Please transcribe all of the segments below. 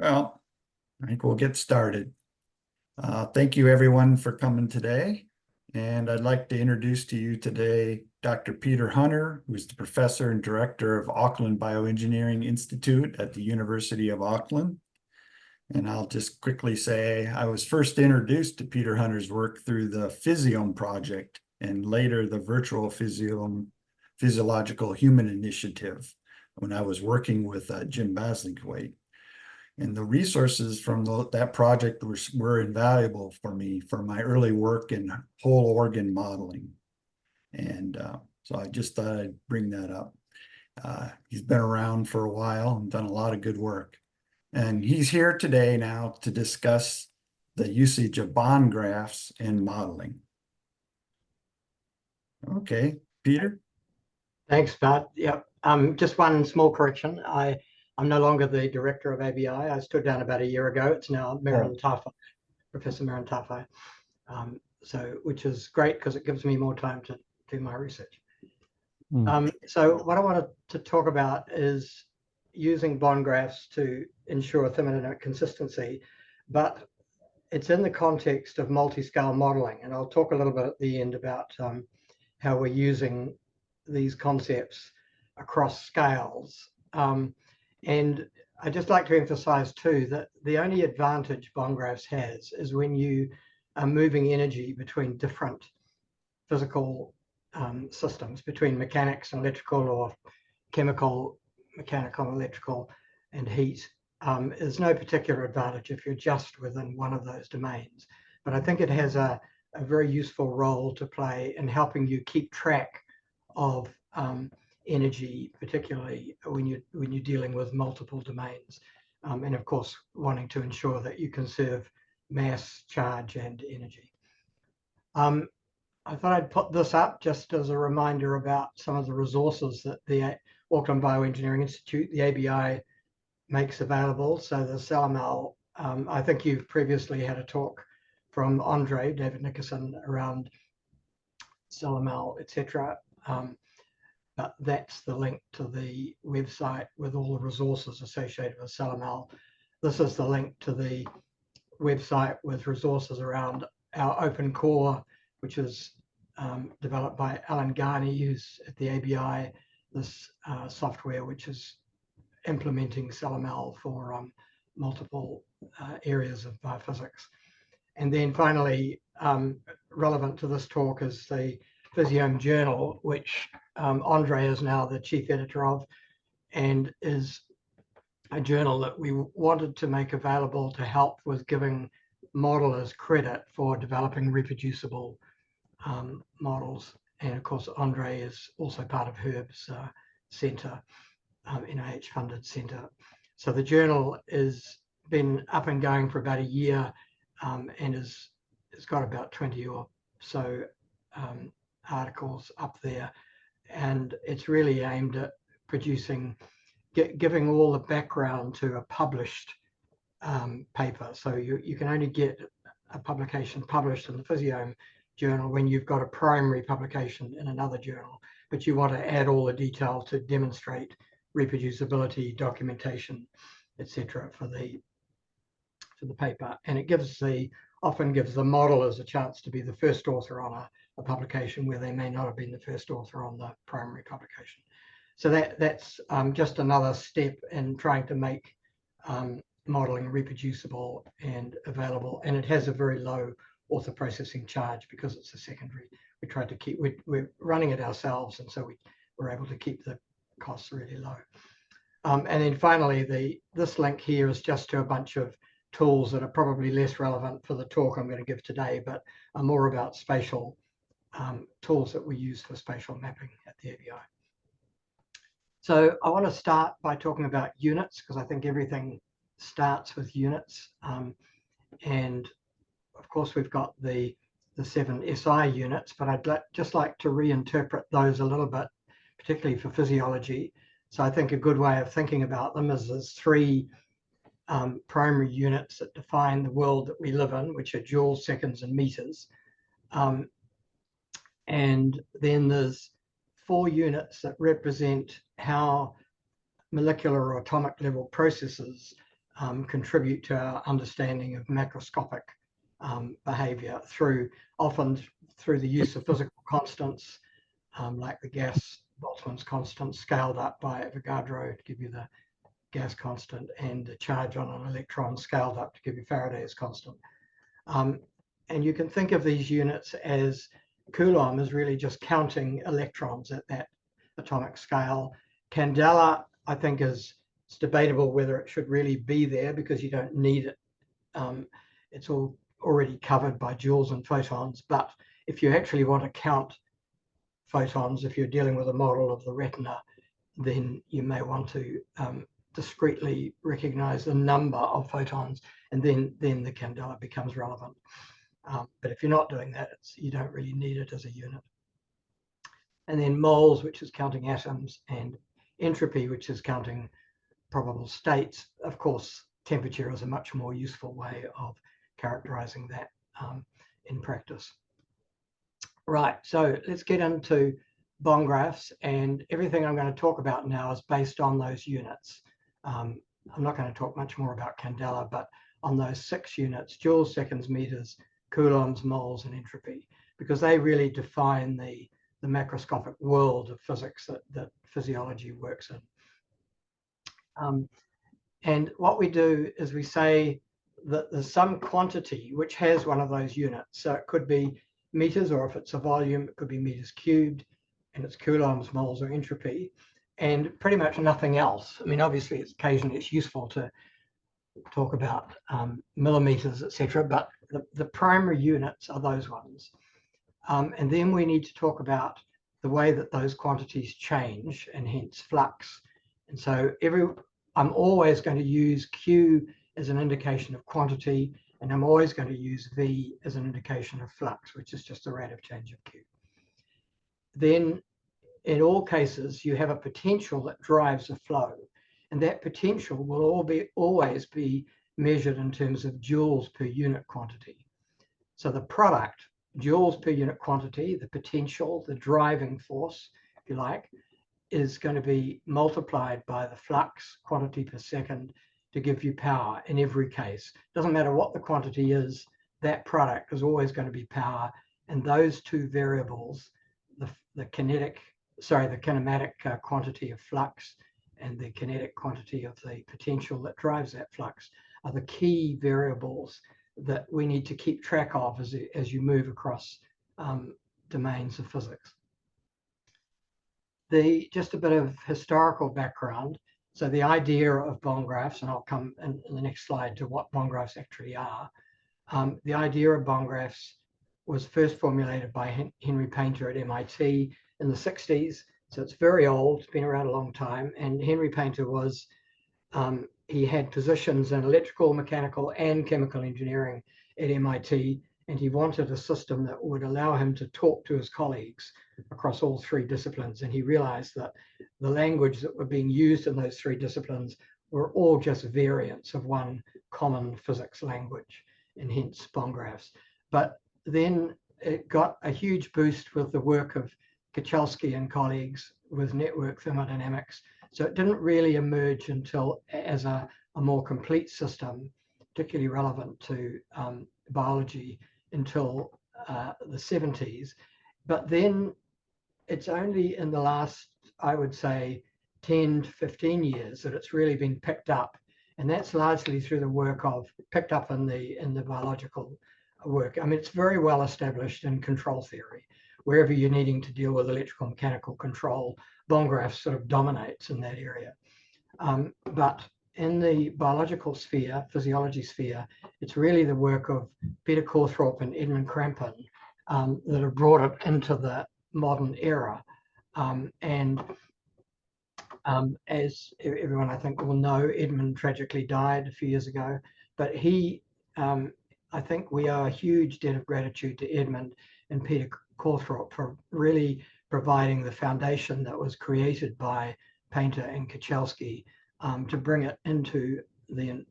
Well, I think we'll get started. Thank you everyone for coming today. And I'd like to introduce to you today Dr. Peter Hunter, who's the professor and director of Auckland Bioengineering Institute at the University of Auckland. And I'll just quickly say I was first introduced to Peter Hunter's work through the Physiome project and later the Virtual Physiome Physiological Human Initiative when I was working with Jim Baslingthwaighte. And the resources from that project were invaluable for me for my early work in whole organ modeling. And so I just thought I'd bring that up. He's been around for a while and done a lot of good work. And he's here today now to discuss the usage of bond graphs in modeling. Okay, Peter? Thanks, Pat. Yep. Just one small correction. I'm no longer the director of ABI. I stood down about a year ago. It's now Merrin Tawhai, Professor Merrin Tawhai. Which is great because it gives me more time to do my research. So what I wanted to talk about is using bond graphs to ensure thermodynamic consistency, but it's in the context of multi-scale modeling. And I'll talk a little bit at the end about how we're using these concepts across scales. And I'd just like to emphasize too that the only advantage bond graphs has is when you are moving energy between different physical systems, between mechanics and electrical, or chemical, mechanical, electrical, and heat. There's no particular advantage if you're just within one of those domains. But I think it has a very useful role to play in helping you keep track of energy, particularly when you're dealing with multiple domains, and of course wanting to ensure that you conserve mass, charge, and energy. I thought I'd put this up just as a reminder about some of the resources that the Auckland Bioengineering Institute, the ABI, makes available. So the CellML, I think you've previously had a talk from David Nickerson, around CellML, etc. But that's the link to the website with all the resources associated with CellML. This is the link to the website with resources around our open core, which is developed by Alan Garney, who's at the ABI, this software which is implementing CellML for multiple areas of biophysics. And then finally, relevant to this talk is the Physiome Journal, which Andre is now the chief editor of, and is a journal that we wanted to make available to help with giving modelers credit for developing reproducible models. And of course, Andre is also part of Herb's center, NIH-funded center. So the journal has been up and going for about a year, and it's got about 20 or so articles up there, and it's really aimed at producing, giving all the background to a published paper. So you can only get a publication published in the Physiome Journal when you've got a primary publication in another journal, but you want to add all the detail to demonstrate reproducibility, documentation, etc. for the paper. And it often gives the modelers a chance to be the first author on a publication where they may not have been the first author on the primary publication. So that's just another step in trying to make modeling reproducible and available. And it has a very low author processing charge because it's a secondary. We tried to keep, we're running it ourselves, and so we're able to keep the costs really low. And then finally, this link here is just to a bunch of tools that are probably less relevant for the talk I'm going to give today, but are more about spatial tools that we use for spatial mapping at the ABI. So I want to start by talking about units, because I think everything starts with units. And of course, we've got the 7 SI units, but I'd just like to reinterpret those a little bit, particularly for physiology. So I think a good way of thinking about them is there's 3 primary units that define the world that we live in, which are joules, seconds, and meters. And then there's 4 units that represent how molecular or atomic level processes contribute to our understanding of macroscopic behavior often through the use of physical constants, like the gas Boltzmann's constant scaled up by Avogadro to give you the gas constant, and the charge on an electron scaled up to give you Faraday's constant. And you can think of these units as Coulomb is really just counting electrons at that atomic scale. Candela, I think, it's debatable whether it should really be there because you don't need it. It's all already covered by joules and photons. But if you actually want to count photons, if you're dealing with a model of the retina, then you may want to discretely recognize the number of photons, and then the candela becomes relevant. But if you're not doing that, you don't really need it as a unit. And then moles, which is counting atoms, and entropy, which is counting probable states. Of course, temperature is a much more useful way of characterizing that in practice. Right, so let's get into bondgraphs, and everything I'm going to talk about now is based on those units. I'm not going to talk much more about candela, but on those 6 units: joules, seconds, meters, coulombs, moles, and entropy, because they really define the macroscopic world of physics that physiology works in. And what we do is we say that there's some quantity which has one of those units. So it could be meters, or if it's a volume, it could be meters cubed, and it's coulombs, moles, or entropy, and pretty much nothing else. I mean, obviously, occasionally it's useful to talk about millimeters, etc., but the primary units are those ones. And then we need to talk about the way that those quantities change, and hence flux. And so I'm always going to use Q as an indication of quantity, and I'm always going to use V as an indication of flux, which is just the rate of change of Q. Then in all cases, you have a potential that drives a flow, and that potential will always be measured in terms of joules per unit quantity. So the product, joules per unit quantity, the potential, the driving force, if you like, is going to be multiplied by the flux quantity per second to give you power in every case. Doesn't matter what the quantity is, that product is always going to be power. And those two variables, the kinematic quantity of flux and the kinetic quantity of the potential that drives that flux, are the key variables that we need to keep track of as you move across domains of physics. Just a bit of historical background. So the idea of bondgraphs, and I'll come in the next slide to what bondgraphs actually are. The idea of bondgraphs was first formulated by Henry Painter at MIT in the 60s. So it's very old, it's been around a long time. And Henry Painter was, he had positions in electrical, mechanical, and chemical engineering at MIT. And he wanted a system that would allow him to talk to his colleagues across all 3 disciplines. And he realized that the language that were being used in those 3 disciplines were all just variants of one common physics language, and hence bondgraphs. But then it got a huge boost with the work of Kachelski and colleagues with network thermodynamics. So it didn't really emerge until as a more complete system, particularly relevant to biology, until the 70s. But then it's only in the last, I would say, 10 to 15 years that it's really been picked up. And that's largely through the work picked up in the biological work. I mean, it's very well established in control theory. Wherever you're needing to deal with electrical mechanical control, bondgraphs sort of dominates in that area. But in the biological sphere, physiology sphere, it's really the work of Peter Cawthorpe and Edmund Crampon that have brought it into the modern era. As everyone I think will know, Edmund tragically died a few years ago, but I think we owe a huge debt of gratitude to Edmund and Peter Cawthorpe for really providing the foundation that was created by Painter and Kachelski to bring it into the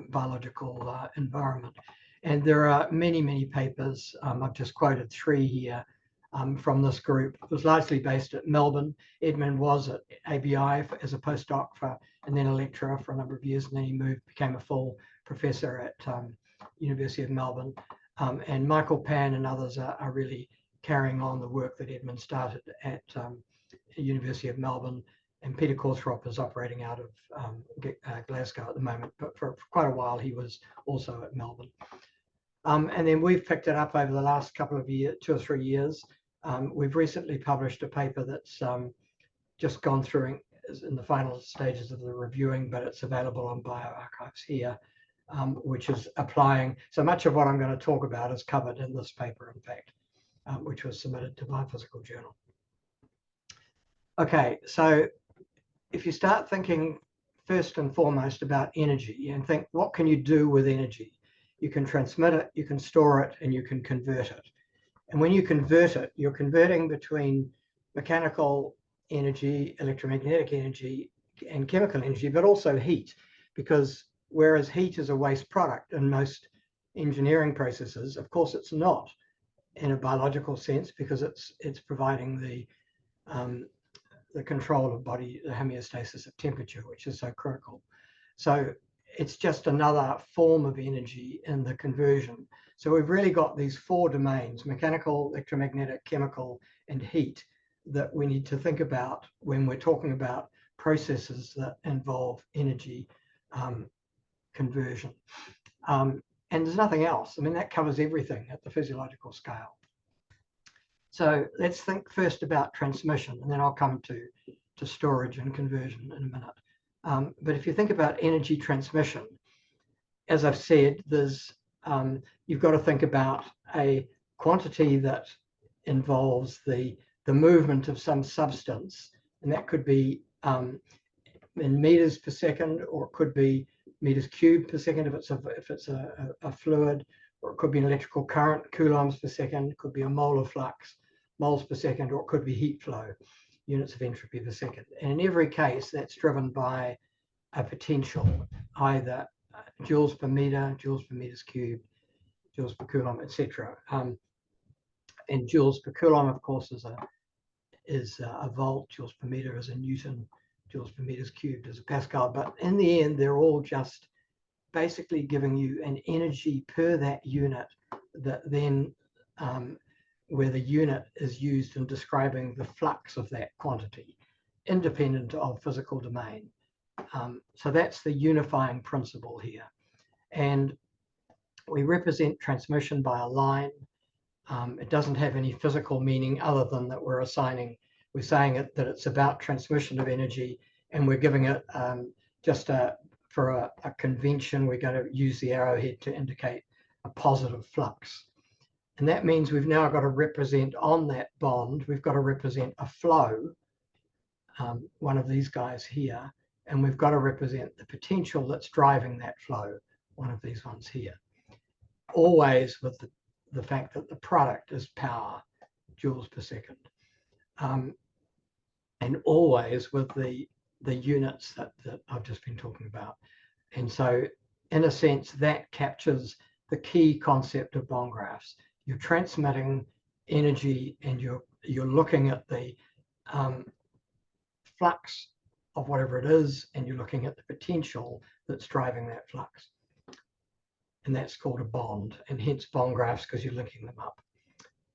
biological environment. And there are many, many papers. I've just quoted 3 here from this group. It was largely based at Melbourne. Edmund was at ABI as a postdoc for and then a lecturer for a number of years, and then he became a full professor at University of Melbourne. And Michael Pan and others are really carrying on the work that Edmund started at University of Melbourne, and Peter Korthrop is operating out of Glasgow at the moment, but for quite a while he was also at Melbourne. And then we've picked it up over the last couple of years, 2 or 3 years. We've recently published a paper that's just gone through, is in the final stages of the reviewing, but it's available on bioarchives here, which is applying. So much of what I'm going to talk about is covered in this paper, in fact, which was submitted to Biophysical Journal. Okay, so if you start thinking first and foremost about energy and think, what can you do with energy? You can transmit it, you can store it, and you can convert it. And when you convert it, you're converting between mechanical energy, electromagnetic energy, and chemical energy, but also heat, because whereas heat is a waste product in most engineering processes, of course it's not in a biological sense, because it's providing the control of body, the homeostasis of temperature, which is so critical. So it's just another form of energy in the conversion. So we've really got these 4 domains: mechanical, electromagnetic, chemical, and heat, that we need to think about when we're talking about processes that involve energy conversion. And there's nothing else. I mean, that covers everything at the physiological scale. So let's think first about transmission, and then I'll come to storage and conversion in a minute. But if you think about energy transmission, as I've said, there's you've got to think about a quantity that involves the movement of some substance, and that could be in meters per second, or it could be meters cubed per second if it's a fluid, or it could be an electrical current, coulombs per second, it could be a mole of flux, moles per second, or it could be heat flow, units of entropy per second. And in every case, that's driven by a potential, either joules per meter, joules per meters cubed, joules per coulomb, etc. And joules per coulomb, of course, is a volt, joules per meter is a Newton, joules per meters cubed is a Pascal. But in the end, they're all just basically giving you an energy per that unit, that then where the unit is used in describing the flux of that quantity, independent of physical domain. So that's the unifying principle here. And we represent transmission by a line. It doesn't have any physical meaning other than that we're saying that it's about transmission of energy, and we're giving it for a convention, we're going to use the arrowhead to indicate a positive flux. And that means we've now got to represent on that bond, we've got to represent a flow, one of these guys here, and we've got to represent the potential that's driving that flow, one of these ones here. Always with the fact that the product is power, joules per second. And always with the units that I've just been talking about. And so in a sense, that captures the key concept of bond graphs. You're transmitting energy, and you're looking at the flux of whatever it is, and you're looking at the potential that's driving that flux. And that's called a bond, and hence bond graphs, because you're linking them up.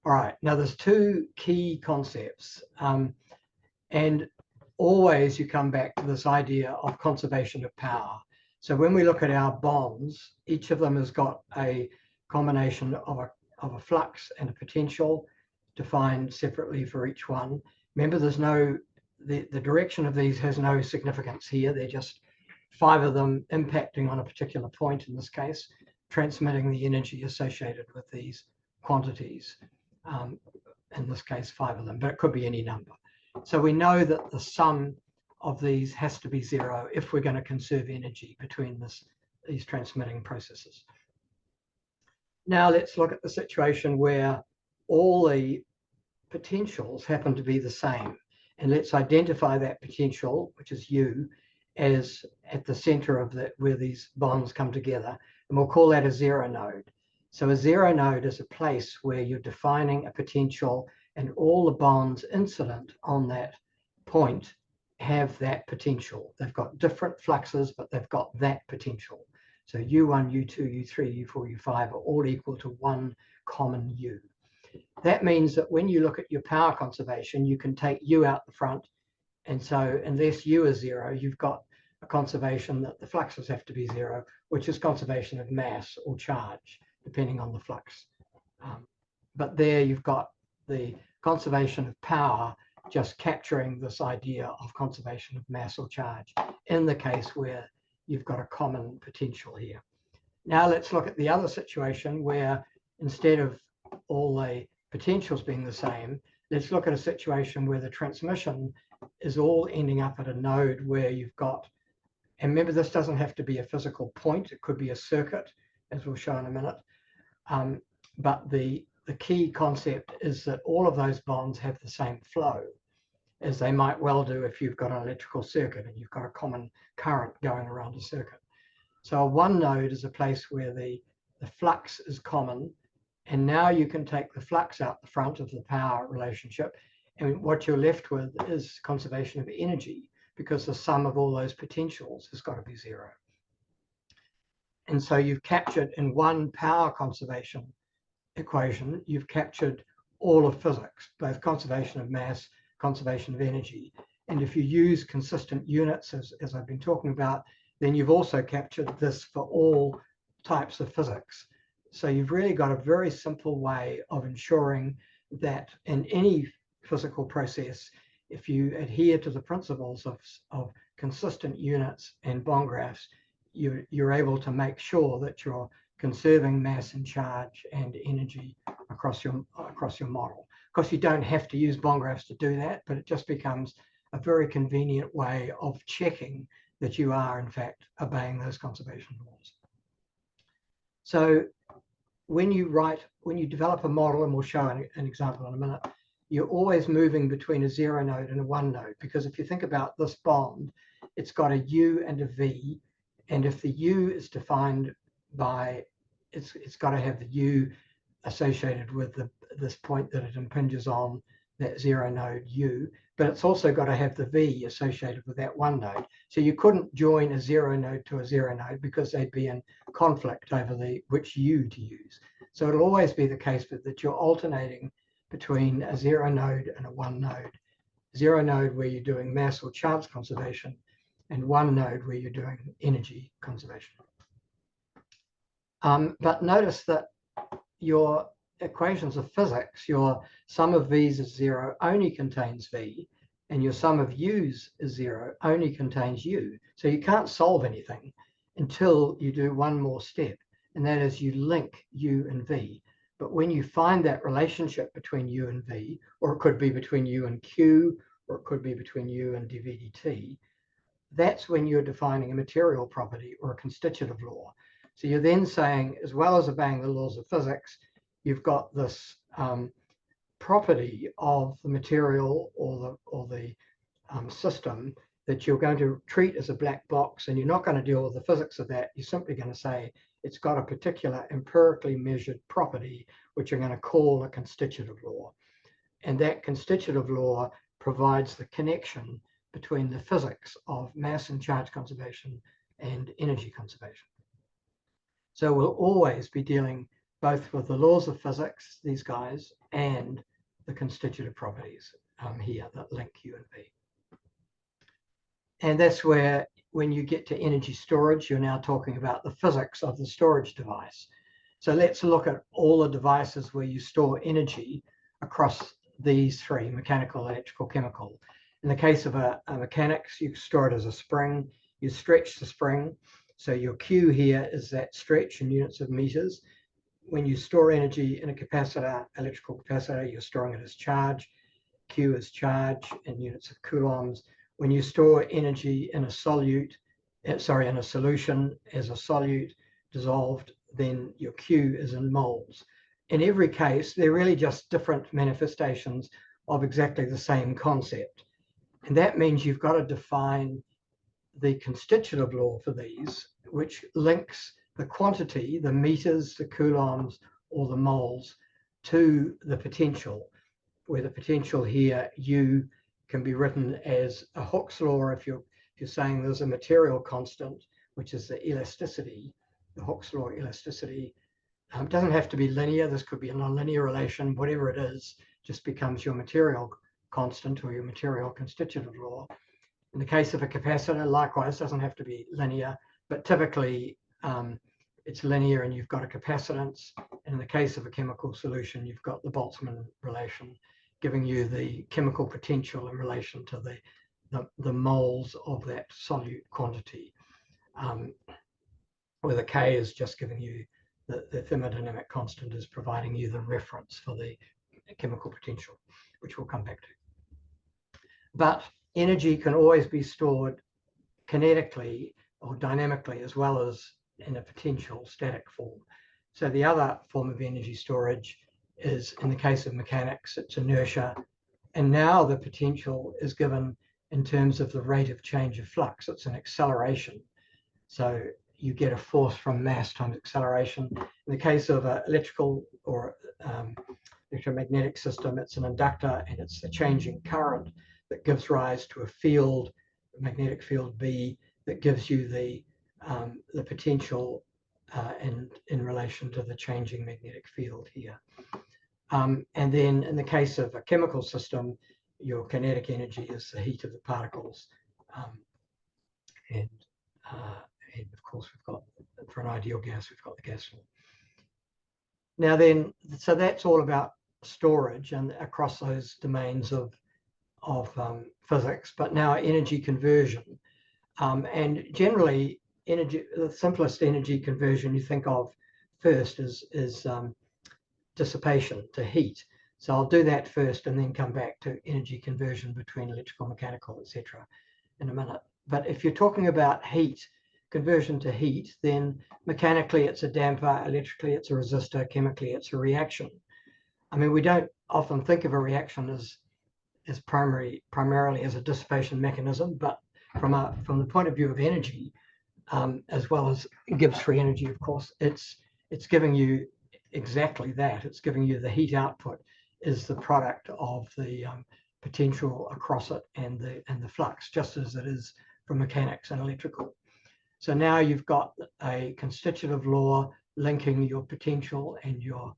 All right, now there's 2 key concepts, and always you come back to this idea of conservation of power. So when we look at our bonds, each of them has got a combination of a flux and a potential defined separately for each one. Remember, there's no, the direction of these has no significance here. They're just 5 of them impacting on a particular point, in this case, transmitting the energy associated with these quantities. In this case, 5 of them, but it could be any number. So we know that the sum of these has to be 0 if we're going to conserve energy between these transmitting processes. Now let's look at the situation where all the potentials happen to be the same. And let's identify that potential, which is U, as at the center of where these bonds come together. And we'll call that a 0 node. So a 0 node is a place where you're defining a potential, and all the bonds incident on that point have that potential. They've got different fluxes, but they've got that potential. So U1, U2, U3, U4, U5 are all equal to one common U. That means that when you look at your power conservation, you can take U out the front. And so unless U is 0, you've got a conservation that the fluxes have to be 0, which is conservation of mass or charge, depending on the flux. But there you've got the conservation of power just capturing this idea of conservation of mass or charge in the case where you've got a common potential here. Now let's look at the other situation where instead of all the potentials being the same, let's look at a situation where the transmission is all ending up at a node where you've got, and remember this doesn't have to be a physical point, it could be a circuit, as we'll show in a minute. But the key concept is that all of those bonds have the same flow, as they might well do if you've got an electrical circuit and you've got a common current going around a circuit. So a one node is a place where the flux is common, and now you can take the flux out the front of the power relationship, and what you're left with is conservation of energy, because the sum of all those potentials has got to be 0. And so you've captured in one power conservation equation, you've captured all of physics, both conservation of mass, conservation of energy. And if you use consistent units, as I've been talking about, then you've also captured this for all types of physics. So you've really got a very simple way of ensuring that in any physical process, if you adhere to the principles of consistent units and bond graphs, you're able to make sure that you're conserving mass and charge and energy across your model. Of course, you don't have to use bond graphs to do that, but it just becomes a very convenient way of checking that you are in fact obeying those conservation laws. So when you develop a model, and we'll show an example in a minute, you're always moving between a 0 node and a 1 node, because if you think about this bond, it's got a U and a V, and if the U is defined by, it's got to have the U associated with this point that it impinges on, that 0 node U, but it's also got to have the V associated with that 1 node. So you couldn't join a 0 node to a 0 node because they'd be in conflict over which U to use. So it'll always be the case that you're alternating between a 0 node and a 1 node. 0 node where you're doing mass or charge conservation, and 1 node where you're doing energy conservation. But notice that your equations of physics, your sum of V's is 0 only contains V, and your sum of U's is 0 only contains U. So you can't solve anything until you do one more step, and that is you link U and V. But when you find that relationship between U and V, or it could be between U and Q, or it could be between U and dV/dt, that's when you're defining a material property or a constitutive law. So you're then saying, as well as obeying the laws of physics, you've got this property of the material or the system that you're going to treat as a black box, and you're not going to deal with the physics of that. You're simply going to say it's got a particular empirically measured property, which you're going to call a constitutive law. And that constitutive law provides the connection between the physics of mass and charge conservation and energy conservation. So we'll always be dealing both with the laws of physics, these guys, and the constitutive properties here that link U and V. And that's where, when you get to energy storage, you're now talking about the physics of the storage device. So let's look at all the devices where you store energy across these three: mechanical, electrical, chemical. In the case of a mechanics, you store it as a spring. You stretch the spring. So your Q here is that stretch in units of meters. When you store energy in a capacitor, electrical capacitor, you're storing it as charge. Q is charge in units of coulombs. When you store energy in a solute, in a solution as a solute dissolved, then your Q is in moles. In every case, they're really just different manifestations of exactly the same concept. And that means you've got to define the constitutive law for these, which links the quantity, the meters, the coulombs, or the moles, to the potential, where the potential here, U, can be written as a Hooke's law if you're saying there's a material constant, which is the elasticity, the Hooke's law elasticity. It doesn't have to be linear. This could be a nonlinear relation. Whatever it is, just becomes your material constant or your material constitutive law. In the case of a capacitor, likewise, doesn't have to be linear, but typically it's linear and you've got a capacitance. And in the case of a chemical solution, you've got the Boltzmann relation, giving you the chemical potential in relation to the moles of that solute quantity, where the K is just giving you the thermodynamic constant is providing you the reference for the chemical potential, which we'll come back to. But energy can always be stored kinetically or dynamically, as well as in a potential static form. So the other form of energy storage is, in the case of mechanics, it's inertia. And now the potential is given in terms of the rate of change of flux. It's an acceleration. So you get a force from mass times acceleration. In the case of an electrical or electromagnetic system, it's an inductor, and it's the changing current that gives rise to a field, a magnetic field B, that gives you the potential in relation to the changing magnetic field here. And then in the case of a chemical system, your kinetic energy is the heat of the particles. And of course, we've got, for an ideal gas, we've got the gas law. Now then, so that's all about storage and across those domains of physics, but now energy conversion. And generally, the simplest energy conversion you think of first is dissipation to heat. So I'll do that first and then come back to energy conversion between electrical, mechanical, etc. in a minute. But if you're talking about heat, conversion to heat, then mechanically it's a damper, electrically it's a resistor, chemically it's a reaction. I mean, we don't often think of a reaction as primarily as a dissipation mechanism, but from the point of view of energy, as well as Gibbs free energy, of course, it's giving you exactly that. It's giving you the heat output is the product of the potential across it and the flux, just as it is for mechanics and electrical. So now you've got a constitutive law linking your potential and your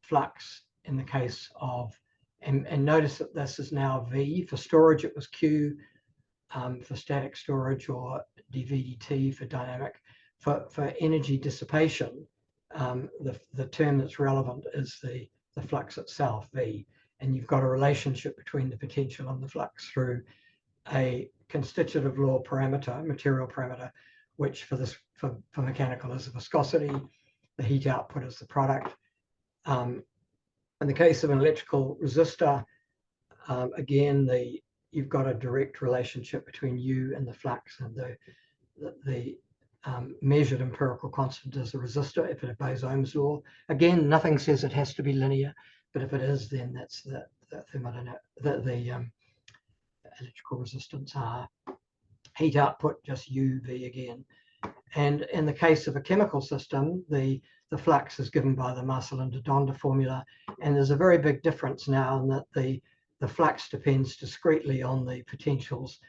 flux in the case of, and notice that this is now V. For storage, it was Q for static storage, or dV/dt for dynamic. For energy dissipation, the term that's relevant is the flux itself, V. And you've got a relationship between the potential and the flux through a constitutive law parameter, material parameter, which for mechanical is the viscosity, the heat output is the product. In the case of an electrical resistor, again, you've got a direct relationship between U and the flux, and the measured empirical constant is the resistor if it obeys Ohm's law. Again, nothing says it has to be linear, but if it is, then that's the electrical resistance R. Heat output, just UV again. And in the case of a chemical system, the flux is given by the Marcelin-de-Donde formula. And there's a very big difference now in that the flux depends discretely on the potentials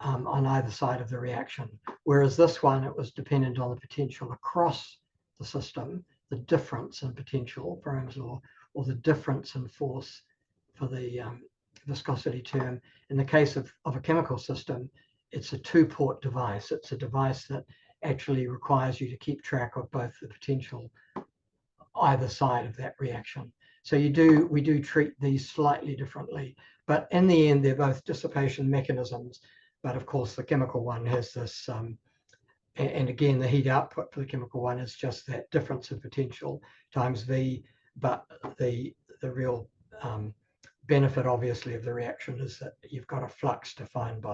on either side of the reaction. Whereas this one, it was dependent on the potential across the system, the difference in potential for Ohm's law, or the difference in force for the viscosity term. In the case of a chemical system, it's a two-port device. It's a device that actually requires you to keep track of both the potential either side of that reaction. So we do treat these slightly differently, but in the end, they're both dissipation mechanisms. But of course, the chemical one has this, and again, the heat output for the chemical one is just that difference in potential times V. But the real benefit, obviously, of the reaction is that you've got a flux defined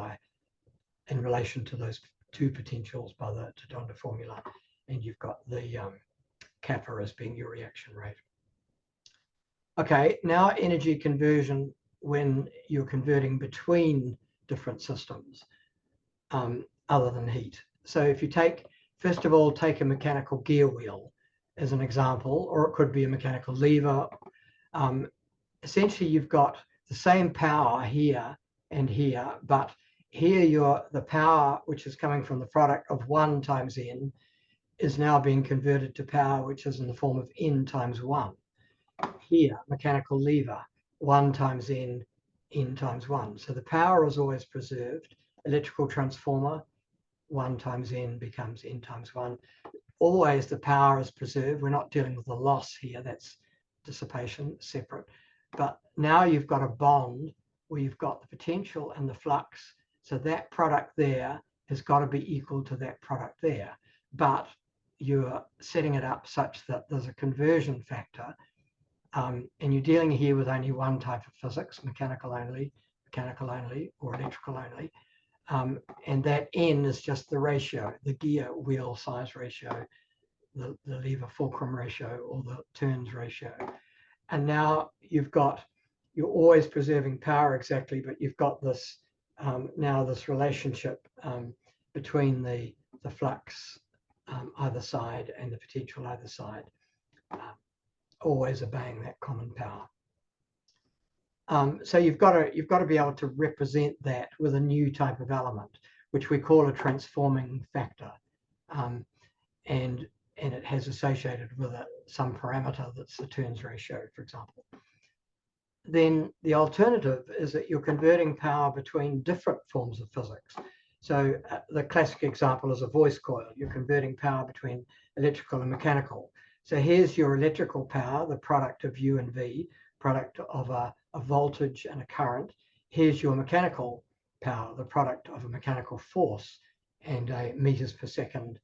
in relation to those two potentials by the de Donde formula, and you've got the kappa as being your reaction rate. Okay, now energy conversion when you're converting between different systems other than heat. So if you first of all, take a mechanical gear wheel as an example, or it could be a mechanical lever. Essentially, you've got the same power here and here, but here the power which is coming from the product of 1 times n is now being converted to power which is in the form of n times 1. Here, mechanical lever, 1 times n, n times 1. So the power is always preserved. Electrical transformer, 1 times n becomes n times 1. Always the power is preserved. We're not dealing with the loss here. That's dissipation, separate. But now you've got a bond where you've got the potential and the flux. So that product there has got to be equal to that product there. But you're setting it up such that there's a conversion factor. And you're dealing here with only one type of physics, mechanical only, or electrical only. And that n is just the ratio, the gear wheel size ratio, the lever fulcrum ratio, or the turns ratio. And now you're always preserving power exactly, but you've got this now this relationship between the flux either side and the potential either side, always obeying that common power. So you've got to be able to represent that with a new type of element, which we call a transforming factor, and it has associated with it some parameter that's the turns ratio, for example. Then the alternative is that you're converting power between different forms of physics. So the classic example is a voice coil. You're converting power between electrical and mechanical. So here's your electrical power, the product of U and V, product of a voltage and a current. Here's your mechanical power, the product of a mechanical force and a meters per second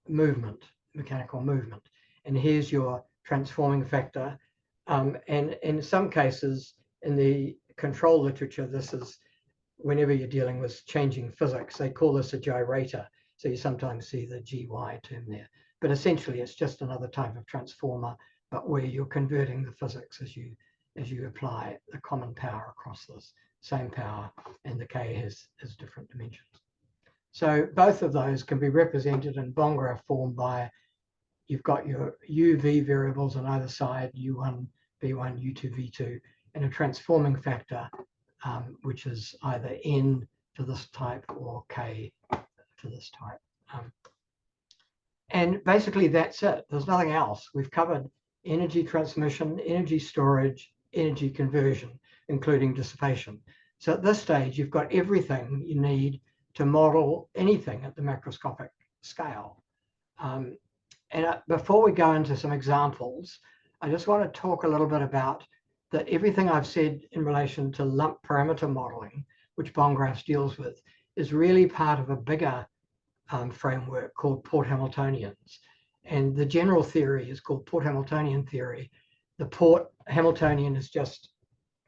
movement, mechanical movement. And here's your transforming factor. And in some cases, in the control literature, this is whenever you're dealing with changing physics, they call this a gyrator. So you sometimes see the GY term there. But essentially, it's just another type of transformer, but where you're converting the physics as you apply the common power across this same power, and the K has different dimensions. So both of those can be represented in bond graph form by, you've got your UV variables on either side, U1, V1, U2, V2, and a transforming factor, which is either N for this type or K for this type. And basically that's it. There's nothing else. We've covered energy transmission, energy storage, energy conversion, including dissipation. So at this stage, you've got everything you need to model anything at the macroscopic scale. And before we go into some examples, I just want to talk a little bit about that everything I've said in relation to lump parameter modeling, which bondgraphs deals with, is really part of a bigger framework called Port Hamiltonians. And the general theory is called Port Hamiltonian theory. The Port Hamiltonian is just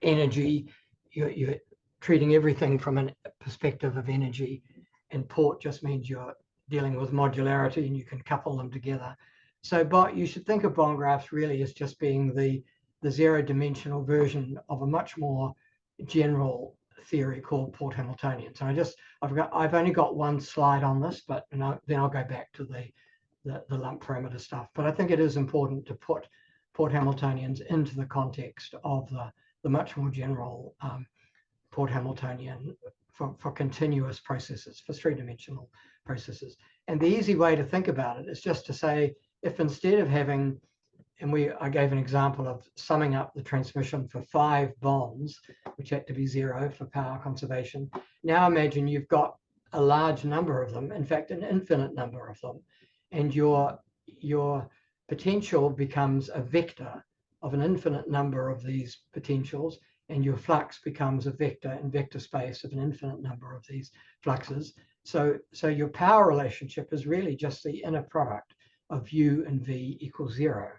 energy. You're treating everything from a perspective of energy. And Port just means you're dealing with modularity and you can couple them together. So but you should think of bondgraphs really as just being the zero-dimensional version of a much more general theory called Port Hamiltonian. So I've only got one slide on this, but then I'll go back to the lump parameter stuff. But I think it is important to put Port Hamiltonians into the context of the much more general Port Hamiltonian for continuous processes, for three-dimensional processes. And the easy way to think about it is just to say, if instead of having, I gave an example of summing up the transmission for 5 bonds, which had to be 0 for power conservation. Now imagine you've got a large number of them, in fact, an infinite number of them, and your potential becomes a vector of an infinite number of these potentials, and your flux becomes a vector in vector space of an infinite number of these fluxes. So your power relationship is really just the inner product of U and V equals 0.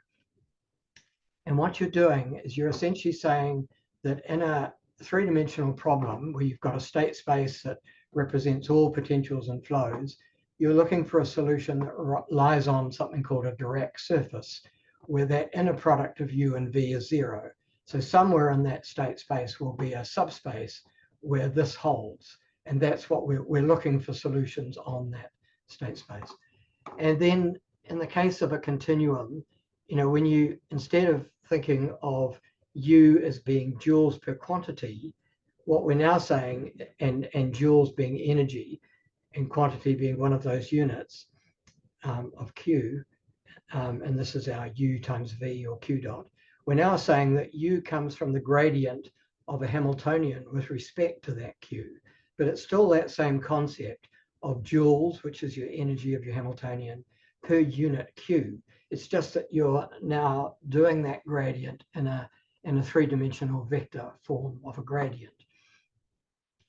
And what you're doing is you're essentially saying that in a three-dimensional problem where you've got a state space that represents all potentials and flows, you're looking for a solution that lies on something called a Dirac surface, where that inner product of U and V is 0. So somewhere in that state space will be a subspace where this holds. And that's what we're looking for, solutions on that state space. And then in the case of a continuum, when you, instead of thinking of U as being joules per quantity, what we're now saying, and joules being energy and quantity being one of those units of Q, and this is our U times V or Q dot, we're now saying that U comes from the gradient of a Hamiltonian with respect to that Q, but it's still that same concept of joules, which is your energy of your Hamiltonian, per unit Q. It's just that you're now doing that gradient in a three-dimensional vector form of a gradient.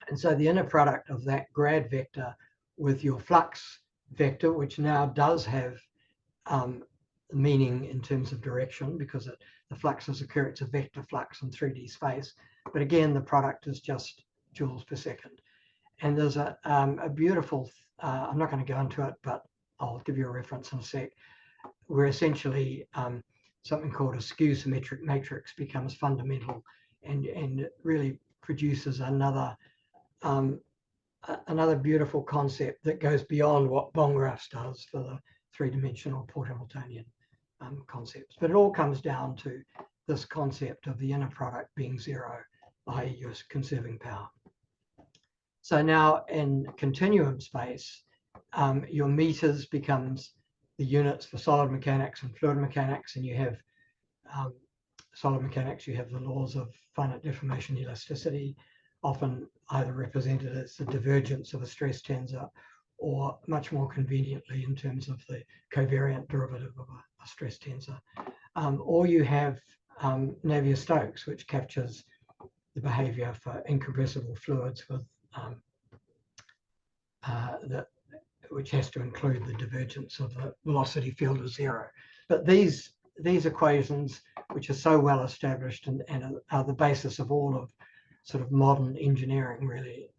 And so the inner product of that grad vector with your flux vector, which now does have meaning in terms of direction, because the fluxes occur, it's a vector flux in 3D space. But again, the product is just joules per second. And there's a beautiful, I'm not going to go into it, but I'll give you a reference in a sec, where essentially something called a skew symmetric matrix becomes fundamental and really produces another beautiful concept that goes beyond what bondgraphs does for the three-dimensional Port Hamiltonian concepts. But it all comes down to this concept of the inner product being zero, i.e. you're conserving power. So now in continuum space, your meters becomes the units for solid mechanics and fluid mechanics, and you have solid mechanics, you have the laws of finite deformation elasticity, often either represented as the divergence of a stress tensor, or much more conveniently in terms of the covariant derivative of a stress tensor. Or you have Navier-Stokes, which captures the behavior for incompressible fluids with which has to include the divergence of the velocity field of zero. But these equations, which are so well established and are the basis of all of sort of modern engineering, really,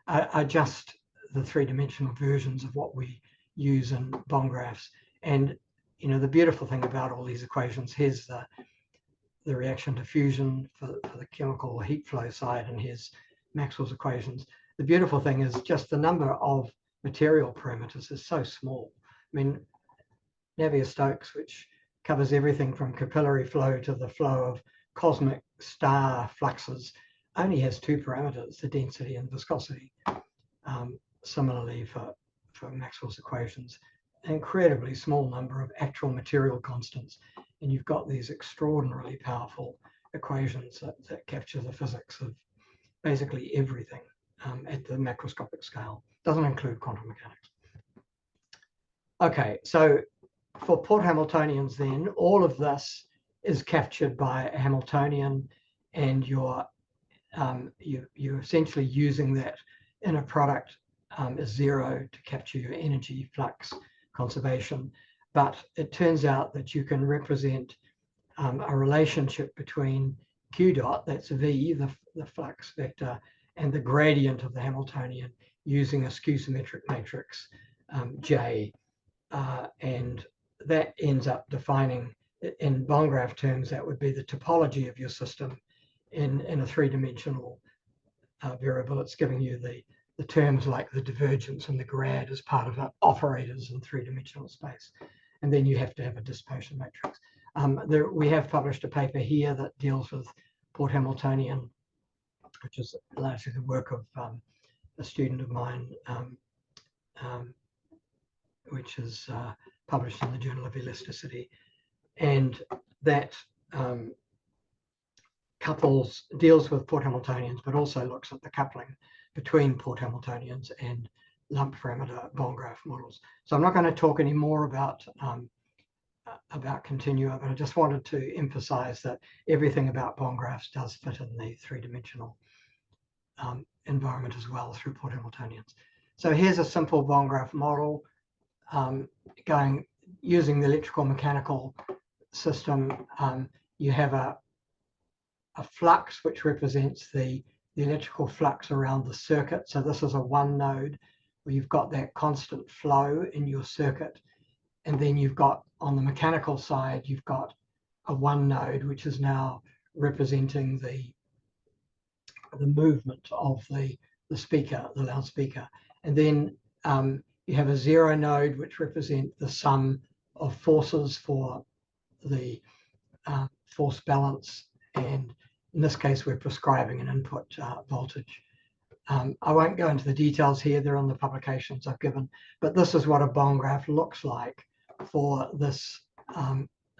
are just the three-dimensional versions of what we use in bondgraphs. And you know, the beautiful thing about all these equations, here's the reaction to fusion for the chemical heat flow side, and here's Maxwell's equations. The beautiful thing is just the number of material parameters is so small. I mean, Navier-Stokes, which covers everything from capillary flow to the flow of cosmic star fluxes, only has two parameters, the density and viscosity. Similarly for Maxwell's equations, an incredibly small number of actual material constants, and you've got these extraordinarily powerful equations that capture the physics of basically everything at the macroscopic scale. Doesn't include quantum mechanics. Okay, so for Port Hamiltonians then, all of this is captured by a Hamiltonian, and you're essentially using that inner product as zero to capture your energy flux conservation. But it turns out that you can represent a relationship between Q dot, that's V, the flux vector, and the gradient of the Hamiltonian using a skew symmetric matrix, J. And that ends up defining, in bondgraph terms, that would be the topology of your system in a three-dimensional variable. It's giving you the terms like the divergence and the grad as part of operators in three-dimensional space. And then you have to have a dissipation matrix. We have published a paper here that deals with Port Hamiltonian, which is largely the work of a student of mine, which is published in the Journal of Elasticity. And that deals with Port Hamiltonians, but also looks at the coupling between Port Hamiltonians and lump parameter bondgraph models. So I'm not going to talk any more about continua, but I just wanted to emphasize that everything about bondgraphs does fit in the three-dimensional environment as well through Port Hamiltonians. So here's a simple bondgraph model using the electrical mechanical system. You have a flux which represents the electrical flux around the circuit. So this is a one node where you've got that constant flow in your circuit. And then you've got, on the mechanical side, you've got a one node, which is now representing the movement of the speaker, the loudspeaker. And then you have a zero node, which represent the sum of forces for the force balance. And In this case, we're prescribing an input voltage. I won't go into the details here, they're on the publications I've given, but this is what a bond graph looks like for this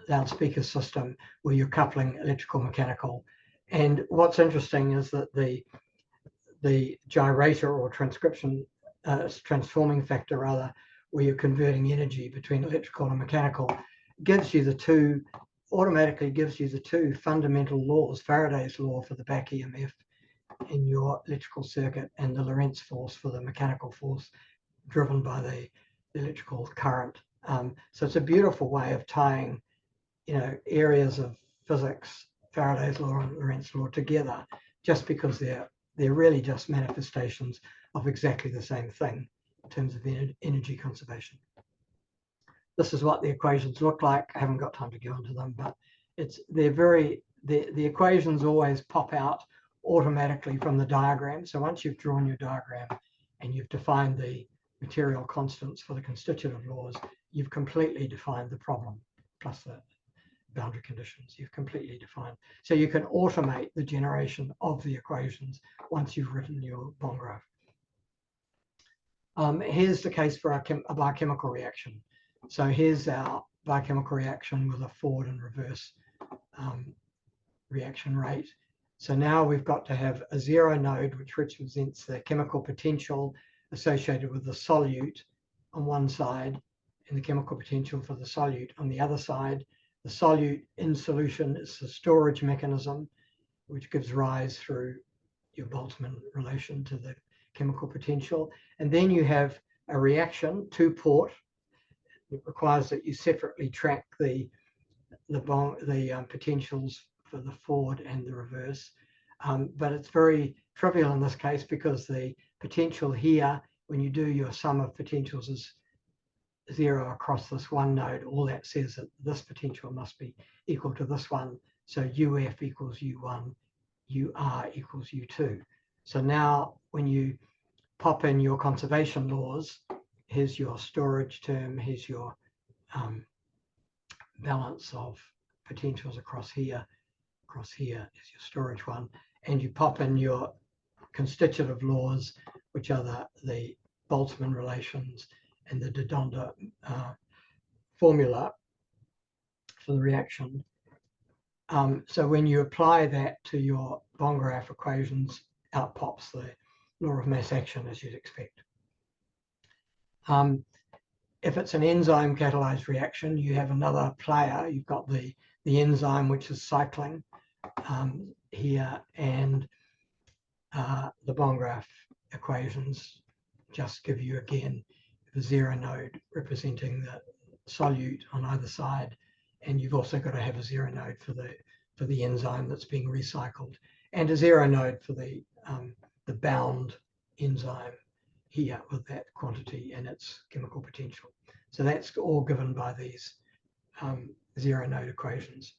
loudspeaker system where you're coupling electrical mechanical. And what's interesting is that the gyrator or transforming factor rather, where you're converting energy between electrical and mechanical, gives you the two, automatically gives you the two fundamental laws, Faraday's law for the back EMF in your electrical circuit and the Lorentz force for the mechanical force driven by the electrical current. So it's a beautiful way of tying, areas of physics, Faraday's law and Lorentz law together, just because they're really just manifestations of exactly the same thing in terms of energy conservation. This is what the equations look like. I haven't got time to go into them, but the equations always pop out automatically from the diagram. So once you've drawn your diagram and you've defined the material constants for the constitutive laws, you've completely defined the problem, plus the boundary conditions. You've completely defined. So you can automate the generation of the equations once you've written your bond graph. Here's the case for a biochemical reaction. So here's our biochemical reaction with a forward and reverse reaction rate. So now we've got to have a zero node, which represents the chemical potential associated with the solute on one side and the chemical potential for the solute on the other side. The solute in solution is the storage mechanism, which gives rise through your Boltzmann relation to the chemical potential. And then you have a reaction, two-port. It requires that you separately track the potentials for the forward and the reverse. But it's very trivial in this case because the potential here, when you do your sum of potentials, is zero across this one node. All that says that this potential must be equal to this one. So UF equals U1, UR equals U2. So now when you pop in your conservation laws, here's your storage term, here's your balance of potentials across here is your storage one, and you pop in your constitutive laws, which are the Boltzmann relations and the de Donda formula for the reaction. So when you apply that to your bond graph equations, out pops the law of mass action, as you'd expect. If it's an enzyme catalyzed reaction, you have another player. You've got the enzyme, which is cycling here, and the bond graph equations just give you, again, the zero node representing the solute on either side, and you've also got to have a zero node for the enzyme that's being recycled, and a zero node for the bound enzyme here with that quantity and its chemical potential. So that's all given by these zero node equations.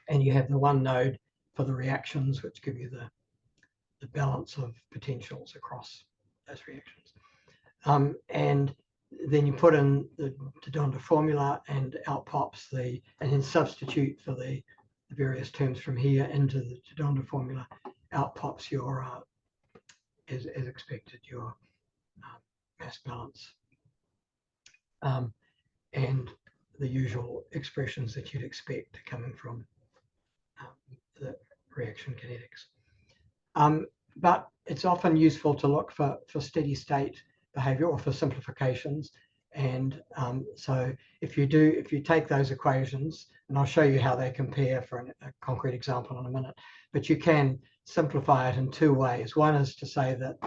And you have the one node for the reactions, which give you the balance of potentials across those reactions. And then you put in the de Donda formula and out pops and then substitute for the various terms from here into the de Donda formula, out pops your, as expected, your mass balance. And the usual expressions that you'd expect coming from the reaction kinetics. But it's often useful to look for steady state behavior or for simplifications. And so if you take those equations, and I'll show you how they compare for a concrete example in a minute, but you can simplify it in two ways. One is to say that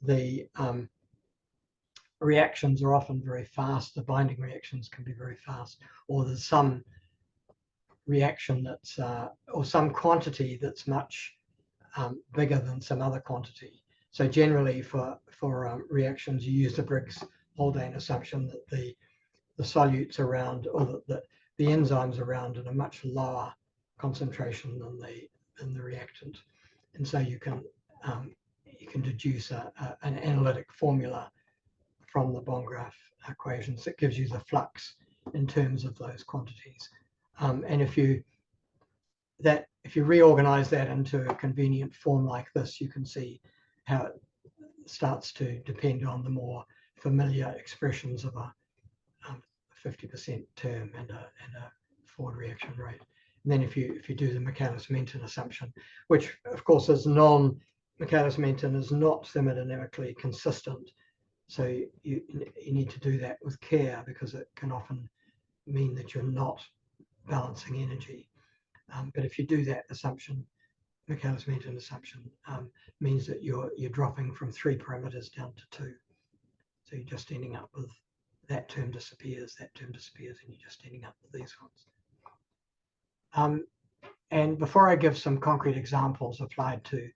the reactions are often very fast, the binding reactions can be very fast, or there's some reaction that's, or some quantity that's much bigger than some other quantity. So generally for reactions, you use the Briggs-Haldane assumption that the solutes around, or the enzymes around in a much lower concentration than the reactant. And so you can deduce an analytic formula from the bond graph equations that gives you the flux in terms of those quantities. And if that if you reorganize that into a convenient form like this, you can see how it starts to depend on the more familiar expressions of a 50% term and a forward reaction rate. And then if you do the Michaelis-Menten assumption, which of course is Michaelis-Menten is not thermodynamically consistent, so you need to do that with care, because it can often mean that you're not balancing energy. But if you do that assumption, Michaelis-Menten assumption, means that you're dropping from 3 parameters down to 2. So you're just ending up with that term disappears, and you're just ending up with these ones. And before I give some concrete examples applied to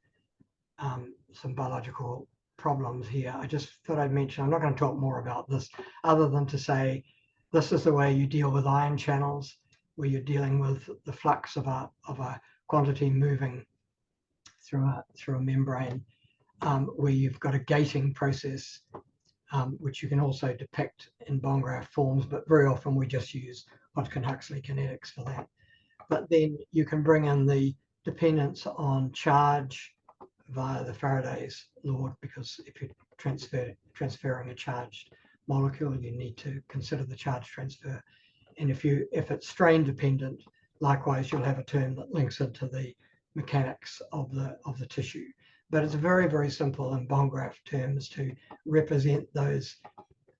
some biological problems here, I just thought I'd mention, I'm not going to talk more about this other than to say this is the way you deal with ion channels, where you're dealing with the flux of a quantity moving through a membrane, where you've got a gating process, which you can also depict in bond graph forms, but very often we just use Hodgkin-Huxley kinetics for that. But then you can bring in the dependence on charge via the Faraday's law, because if you're transferring a charged molecule, you need to consider the charge transfer. And if it's strain dependent, likewise, you'll have a term that links into the mechanics of the tissue. But it's very, very simple in bond graph terms to represent those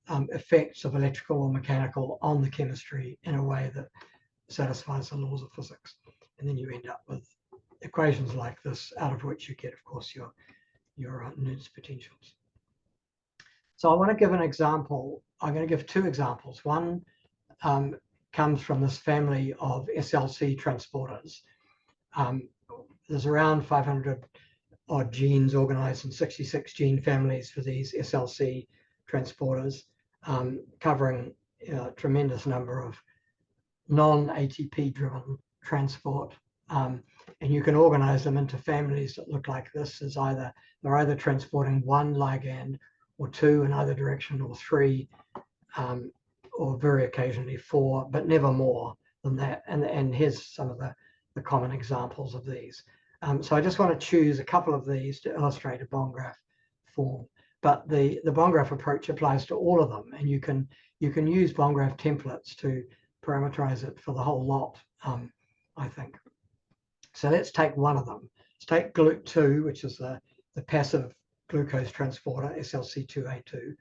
effects of electrical or mechanical on the chemistry in a way that satisfies the laws of physics. And then you end up with equations like this, out of which you get, of course, your Nernst potentials. So I want to give an example. I'm going to give 2 examples. One comes from this family of SLC transporters. There's around 500 odd genes organized in 66 gene families for these SLC transporters, covering a tremendous number of non-ATP driven transport. And you can organize them into families that look like this. They're either transporting 1 ligand or 2 in either direction, or 3, or very occasionally 4, but never more than that. And here's some of the common examples of these. So I just want to choose a couple of these to illustrate a bond graph form. But the bond graph approach applies to all of them, and you can use bond graph templates to parameterize it for the whole lot, I think. So let's take one of them. Let's take GLUT2, which is the passive glucose transporter, SLC2A2,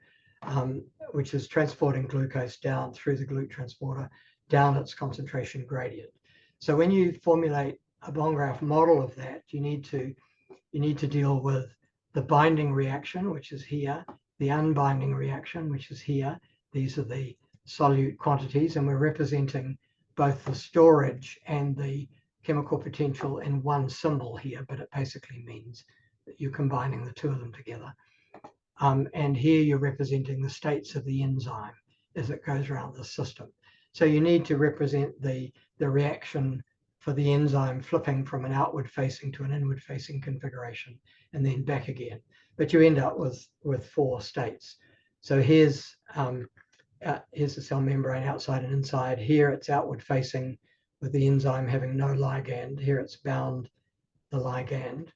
which is transporting glucose down through the GLUT transporter, down its concentration gradient. So when you formulate a bond graph model of that, you need to deal with the binding reaction, which is here, the unbinding reaction, which is here. These are the solute quantities, and we're representing both the storage and the chemical potential in one symbol here, but it basically means that you're combining the 2 of them together. And here you're representing the states of the enzyme as it goes around the system. So you need to represent the reaction for the enzyme flipping from an outward facing to an inward facing configuration, and then back again. But you end up with 4 states. So here's the cell membrane outside and inside. Here it's outward facing with the enzyme having no ligand. Here it's bound the ligand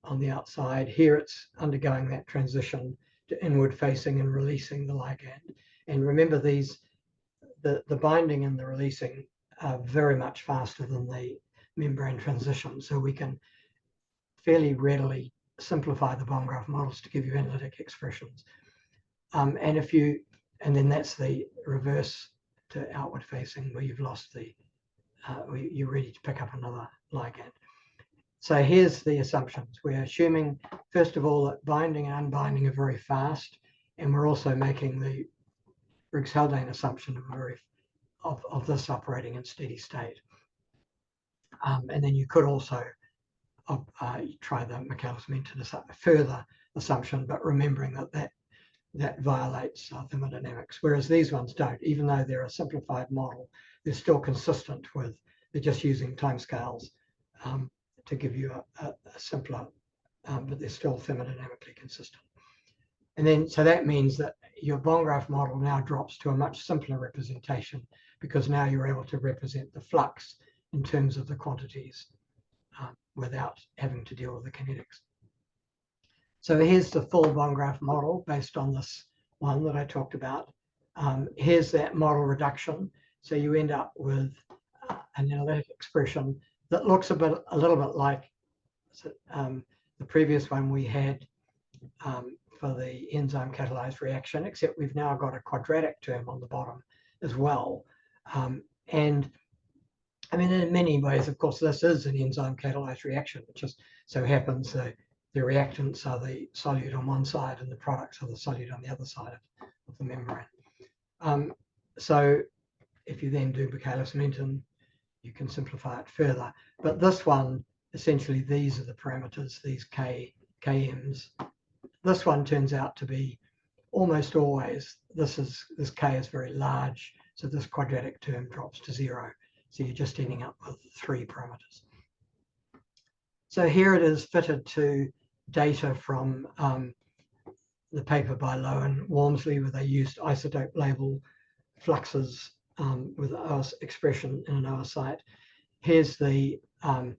on the outside. Here it's undergoing that transition to inward facing and releasing the ligand. And remember, the binding and the releasing are very much faster than the membrane transition. So we can fairly readily simplify the bond graph models to give you analytic expressions. And then that's the reverse to outward facing, where you've lost you're ready to pick up another ligand. So here's the assumptions. We're assuming, first of all, that binding and unbinding are very fast, and we're also making the Briggs-Haldane assumption of this operating in steady state. And then you could also try the Michaelis-Menten further assumption, but remembering that violates thermodynamics, whereas these ones don't. Even though they're a simplified model, they're still consistent with, they're just using timescales to give you a simpler, but they're still thermodynamically consistent. And then, so that means that your bond graph model now drops to a much simpler representation, because now you're able to represent the flux in terms of the quantities without having to deal with the kinetics. So here's the full bond graph model based on this one that I talked about. Here's that model reduction. So you end up with an analytic expression that looks a little bit like the previous one we had for the enzyme catalyzed reaction, except we've now got a quadratic term on the bottom as well. And I mean, in many ways, of course, this is an enzyme catalyzed reaction. It just so happens that the reactants are the solute on one side and the products are the solute on the other side of the membrane. So if you then do Biophysical, you can simplify it further. But this one, essentially, these are the parameters, these kms. This one turns out to be almost always, this k is very large, so this quadratic term drops to 0. So you're just ending up with 3 parameters. So here it is fitted to data from the paper by Lowe and Walmsley, where they used isotope label fluxes with OS expression in an oocyte. Here's the bond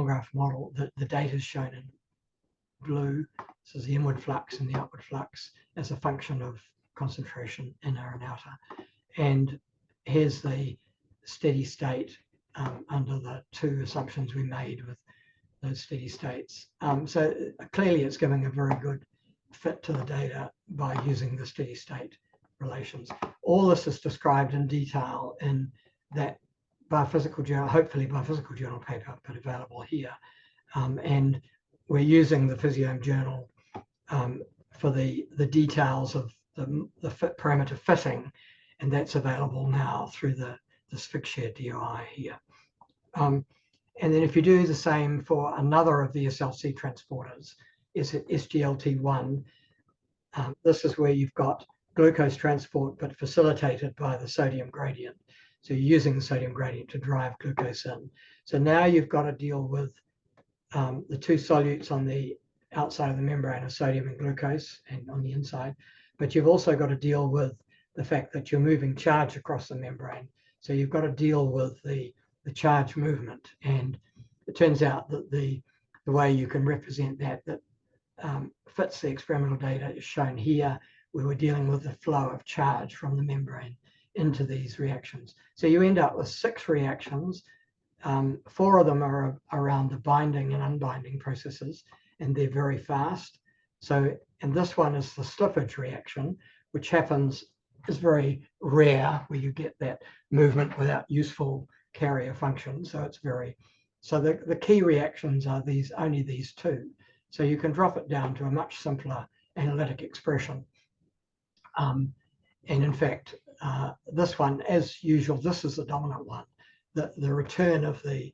graph model. The data is shown in blue. This is the inward flux and the outward flux as a function of concentration inner and outer. And here's the steady state under the 2 assumptions we made with those steady states. So clearly it's giving a very good fit to the data by using the steady state relations. All this is described in detail in that biophysical journal, hopefully biophysical journal paper, but available here. And we're using the Physiome journal for the details of the fit parameter fitting, and that's available now through this Figshare DOI here. And then if you do the same for another of the SLC transporters, is SGLT1, this is where you've got glucose transport, but facilitated by the sodium gradient. So you're using the sodium gradient to drive glucose in. So now you've got to deal with the 2 solutes on the outside of the membrane are sodium and glucose, and on the inside, but you've also got to deal with the fact that you're moving charge across the membrane. So you've got to deal with the charge movement. And it turns out that the way you can represent that fits the experimental data is shown here, where we're dealing with the flow of charge from the membrane into these reactions. So you end up with 6 reactions. 4 of them are around the binding and unbinding processes, and they're very fast. So, and this one is the slippage reaction, which is very rare, where you get that movement without useful carrier function. So it's so the key reactions are only these 2. So you can drop it down to a much simpler analytic expression. And in fact, this one, as usual, this is the dominant one. The return of the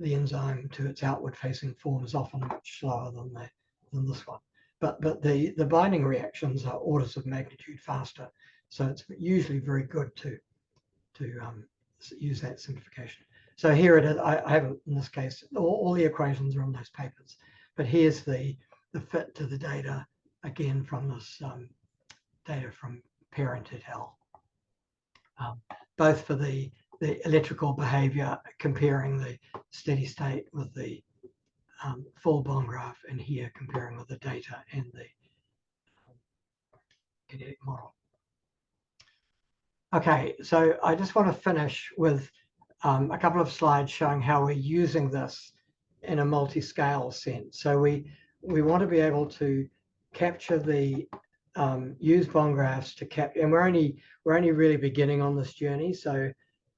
enzyme to its outward facing form is often much slower than this one. But the binding reactions are orders of magnitude faster. So it's usually very good to use that simplification. So here it is. I haven't, in this case, all the equations are in those papers. But here's the fit to the data, again, from this data from Parent et al. Both for the electrical behavior, comparing the steady state with the full bond graph, and here comparing with the data and the kinetic model. Okay, so I just want to finish with a couple of slides showing how we're using this in a multi-scale sense. So we want to be able to capture use bond graphs to capture, and we're only really beginning on this journey. So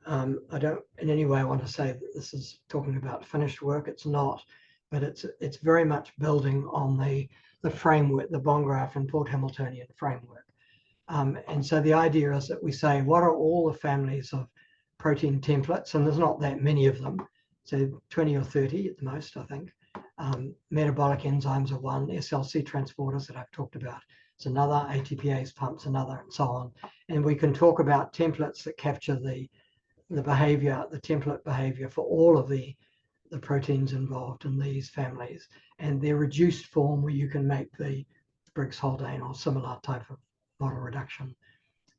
I don't in any way want to say that this is talking about finished work. It's not, but it's very much building on the framework, the bond graph and Ford Hamiltonian framework. And so the idea is that we say, what are all the families of protein templates? And there's not that many of them, so 20 or 30 at the most, I think. Metabolic enzymes are one, SLC transporters that I've talked about is another, ATPase pumps another, and so on. And we can talk about templates that capture the behavior, the template behavior for all of the proteins involved in these families, and their reduced form, where you can make the Briggs-Haldane or similar type of model reduction,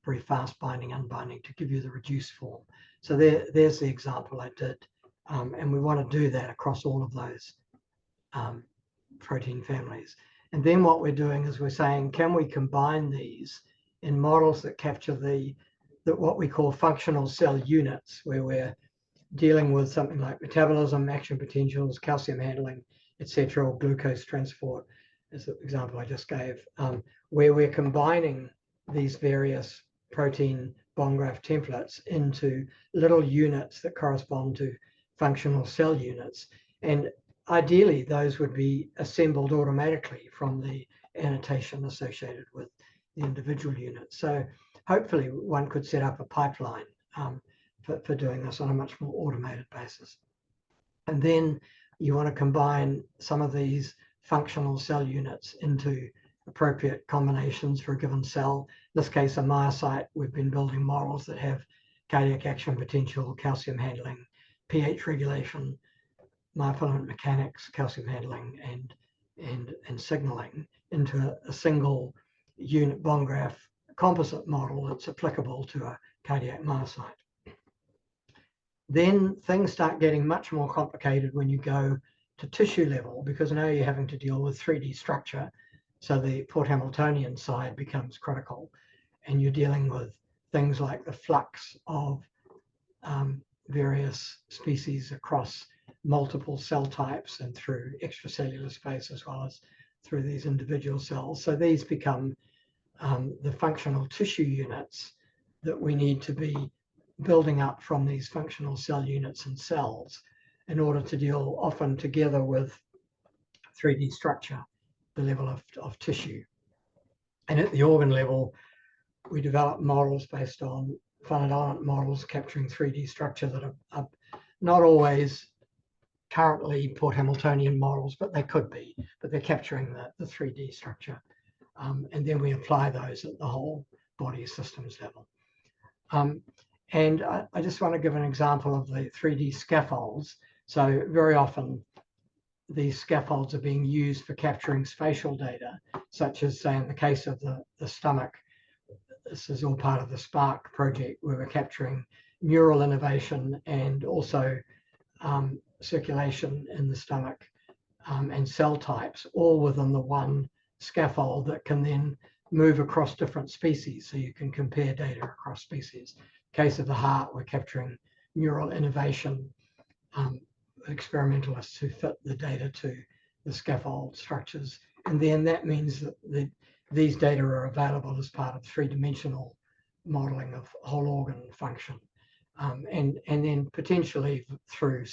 very fast binding, unbinding, to give you the reduced form. So there's the example I did And we want to do that across all of those protein families. And then what we're doing is we're saying, can we combine these in models that capture what we call functional cell units, where we're dealing with something like metabolism, action potentials, calcium handling, etc., or glucose transport, as the example I just gave, where we're combining these various protein bond graph templates into little units that correspond to functional cell units. And ideally, those would be assembled automatically from the annotation associated with the individual units. So hopefully one could set up a pipeline for doing this on a much more automated basis. And then you want to combine some of these functional cell units into appropriate combinations for a given cell. In this case, a myocyte, we've been building models that have cardiac action potential, calcium handling, pH regulation, myofilament mechanics, calcium handling, and signaling into a single unit bond graph composite model that's applicable to a cardiac myocyte. Then things start getting much more complicated when you go to tissue level, because now you're having to deal with 3D structure. So the Port Hamiltonian side becomes critical, and you're dealing with things like the flux of various species across multiple cell types and through extracellular space, as well as through these individual cells. So these become the functional tissue units that we need to be building up from these functional cell units and cells in order to deal often together with 3D structure, the level of tissue. And at the organ level, we develop models based on finite element models capturing 3D structure that are not always currently Port Hamiltonian models, but they could be, but they're capturing the 3D structure. And then we apply those at the whole body systems level. And I just want to give an example of the 3D scaffolds. So very often these scaffolds are being used for capturing spatial data, such as, say, in the case of the stomach. This is all part of the SPARK project, where we're capturing neural innervation and also circulation in the stomach and cell types, all within the one scaffold that can then move across different species, so you can compare data across species. In the case of the heart, we're capturing neural innervation, experimentalists who fit the data to the scaffold structures. And then that means that these data are available as part of three-dimensional modeling of whole organ function. And then potentially through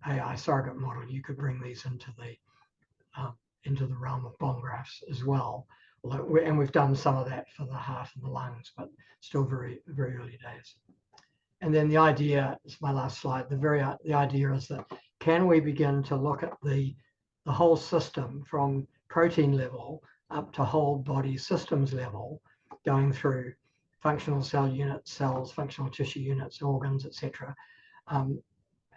AI surrogate model, you could bring these into the realm of bond graphs as well. And we've done some of that for the heart and the lungs, but still very, very early days. And then the idea, it's my last slide, the idea is that, can we begin to look at the whole system from protein level up to whole body systems level, going through functional cell units, cells, functional tissue units, organs, etc.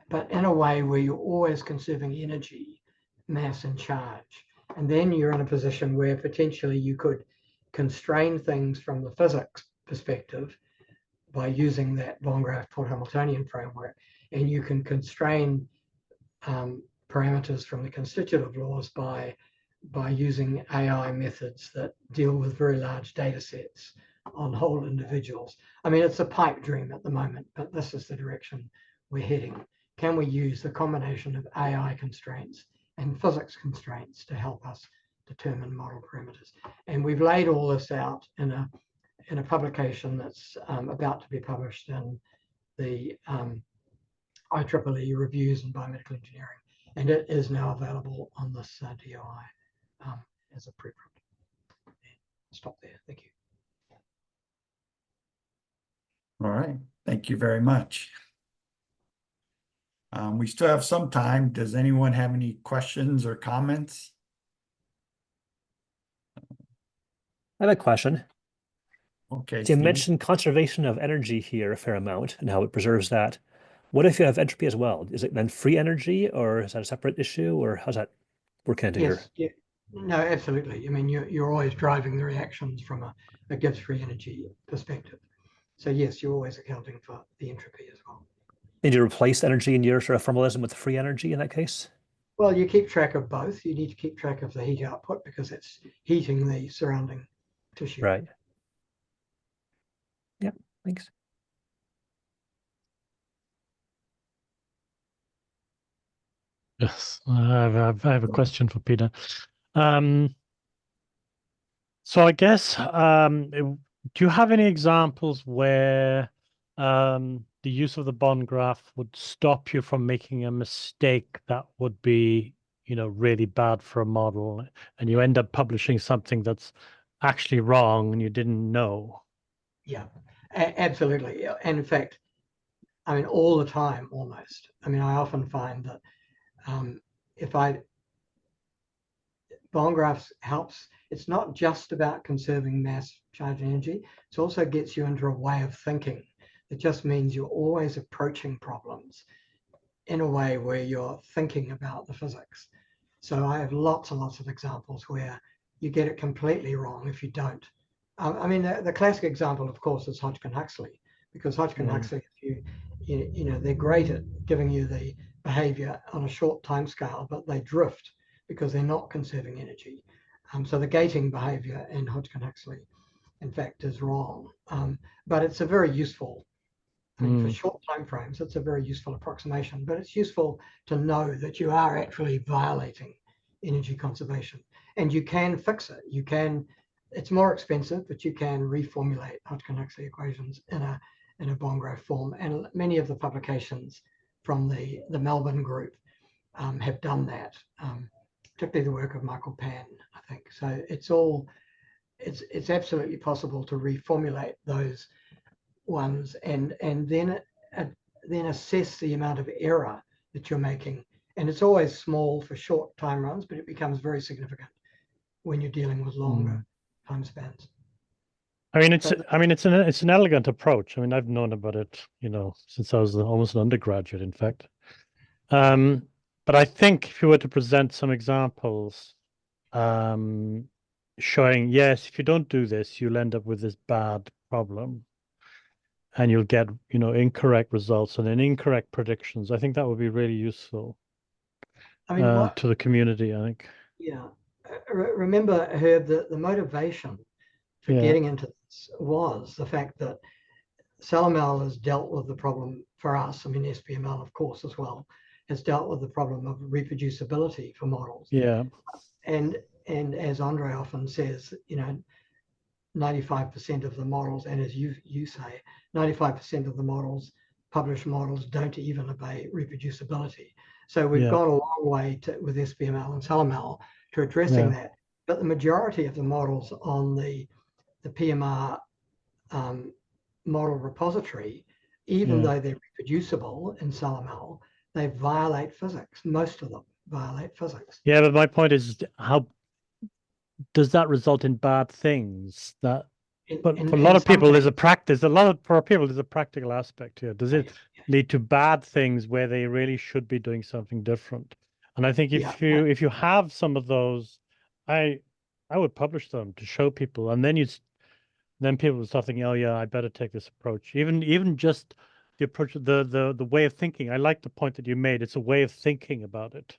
But in a way where you're always conserving energy, mass, and charge. And then you're in a position where potentially you could constrain things from the physics perspective by using that bond graph Port Hamiltonian framework, and you can constrain parameters from the constitutive laws by using AI methods that deal with very large data sets on whole individuals. I mean, it's a pipe dream at the moment, but this is the direction we're heading. Can we use the combination of AI constraints and physics constraints to help us determine model parameters? And we've laid all this out in a publication that's about to be published in the IEEE Reviews in Biomedical Engineering, and it is now available on this DOI as a preprint. I'll stop there. Thank you. All right. Thank you very much. We still have some time. Does anyone have any questions or comments? I have a question. Okay, You Steve. mentioned conservation of energy here a fair amount and how it preserves that. What if you have entropy as well? Is it then free energy, or is that a separate issue, or how's that work into Yes, yeah. No, absolutely. I mean, you're always driving the reactions from a Gibbs free energy perspective. So yes, you're always accounting for the entropy as well. And you replace energy in your sort of formalism with free energy in that case? Well, you keep track of both. You need to keep track of the heat output because it's heating the surrounding tissue. Right. Yeah, thanks. Yes, I have a question for Peter. So I guess, do you have any examples where the use of the bond graph would stop you from making a mistake that would be, really bad for a model, and you end up publishing something that's actually wrong and you didn't know? Yeah, absolutely. And in fact, I mean, all the time, almost. I mean, I often find that if bond graphs helps, it's not just about conserving mass, charge, and energy. It also gets you into a way of thinking. It just means you're always approaching problems in a way where you're thinking about the physics. So I have lots and lots of examples where you get it completely wrong if you don't. I mean, the classic example, of course, is Hodgkin-Huxley, because Hodgkin-Huxley, they're great at giving you the behavior on a short time scale, but they drift because they're not conserving energy. So the gating behavior in Hodgkin-Huxley, in fact, is wrong. But it's a very useful, I mean, for short time frames, it's a very useful approximation, but it's useful to know that you are actually violating energy conservation, and you can fix it. You can, it's more expensive, but you can reformulate Hodgkin-Huxley equations in a bond graph form. And many of the publications from the Melbourne group have done that, particularly the work of Michael Pan, I think. So it's absolutely possible to reformulate those ones and then assess the amount of error that you're making. And it's always small for short time runs, but it becomes very significant when you're dealing with longer time spans. I mean, it's an elegant approach. I mean, I've known about it, since I was almost an undergraduate, in fact. But I think if you were to present some examples, showing, yes, if you don't do this, you'll end up with this bad problem, and you'll get, incorrect results and then incorrect predictions. I think that would be really useful, I mean, to the community, I think. Yeah. Remember, Herb, the motivation for getting into this was the fact that SaLaML has dealt with the problem for us. I mean, SBML, of course, as well, has dealt with the problem of reproducibility for models. Yeah. And as Andre often says, 95% of the models, and as you say, 95% of the models, published models, don't even obey reproducibility. So we've gone a long way with SBML and SaLaML to addressing that. But the majority of the models on the PMR model repository, even though they're reproducible in SaLaML, they violate physics. Most of them violate physics. Yeah, but my point is, how does that result in bad things? But for a lot of people, there's a practice. For people, there's a practical aspect here. Does it lead to bad things where they really should be doing something different? And I think if you have some of those, I would publish them to show people, and then people would start thinking, oh yeah, I better take this approach. Even just the approach, the way of thinking. I like the point that you made. It's a way of thinking about it,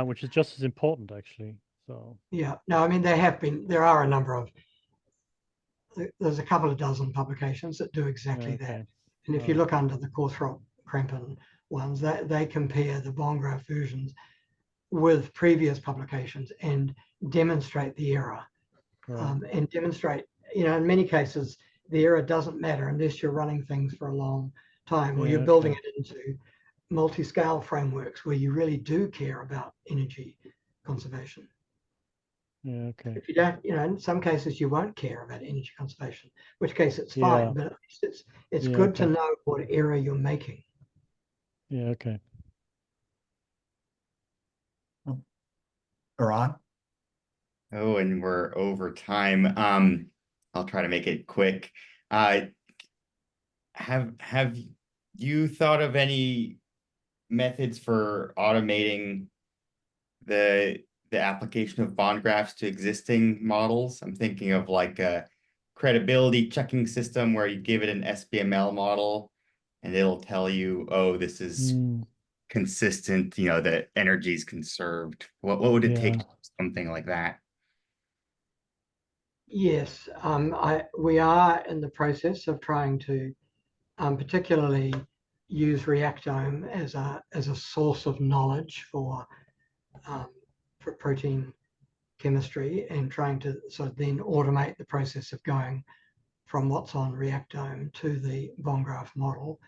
which is just as important, actually. So no, I mean, there are a number of, there's a couple of dozen publications that do exactly that. And if you look under the Cawthorpe Crampon ones, they compare the bond graph versions with previous publications and demonstrate the error, and demonstrate, in many cases, the error doesn't matter unless you're running things for a long time, or you're building it into multi-scale frameworks where you really do care about energy conservation. If you don't, in some cases you won't care about energy conservation, in which case it's fine, but at least it's good to know what error you're making. Ron? Oh, and we're over time. I'll try to make it quick. Have you thought of any methods for automating the application of bond graphs to existing models? I'm thinking of like a credibility checking system where you give it an SBML model and it'll tell you, oh, this is consistent, the energy is conserved. What would it take to do something like that? Yes, we are in the process of trying to particularly use Reactome as a source of knowledge for protein chemistry, and trying to sort of then automate the process of going from what's on Reactome to the bondgraph model.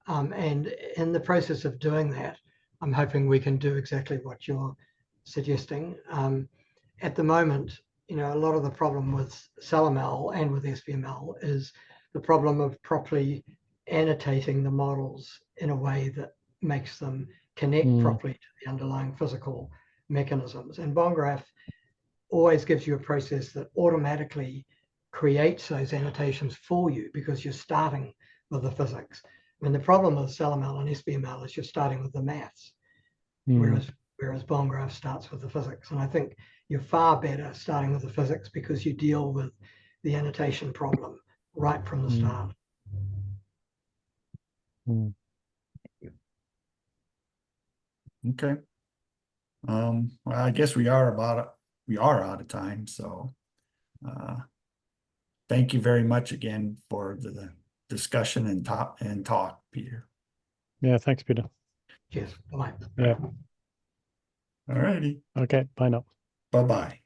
And in the process of doing that, I'm hoping we can do exactly what you're suggesting. At the moment, a lot of the problem with CellML and with SBML is the problem of properly annotating the models in a way that makes them connect properly to the underlying physical mechanisms. And bondgraph always gives you a process that automatically creates those annotations for you because you're starting with the physics. I mean, the problem with CellML and SBML is you're starting with the maths, whereas bondgraph starts with the physics. And I think you're far better starting with the physics because you deal with the annotation problem right from the start. Okay. Well, I guess we are out of time. So thank you very much again for the discussion and talk, Peter. Yeah, thanks, Peter. Cheers. Bye. Yeah. All righty. Okay, bye now. Bye-bye.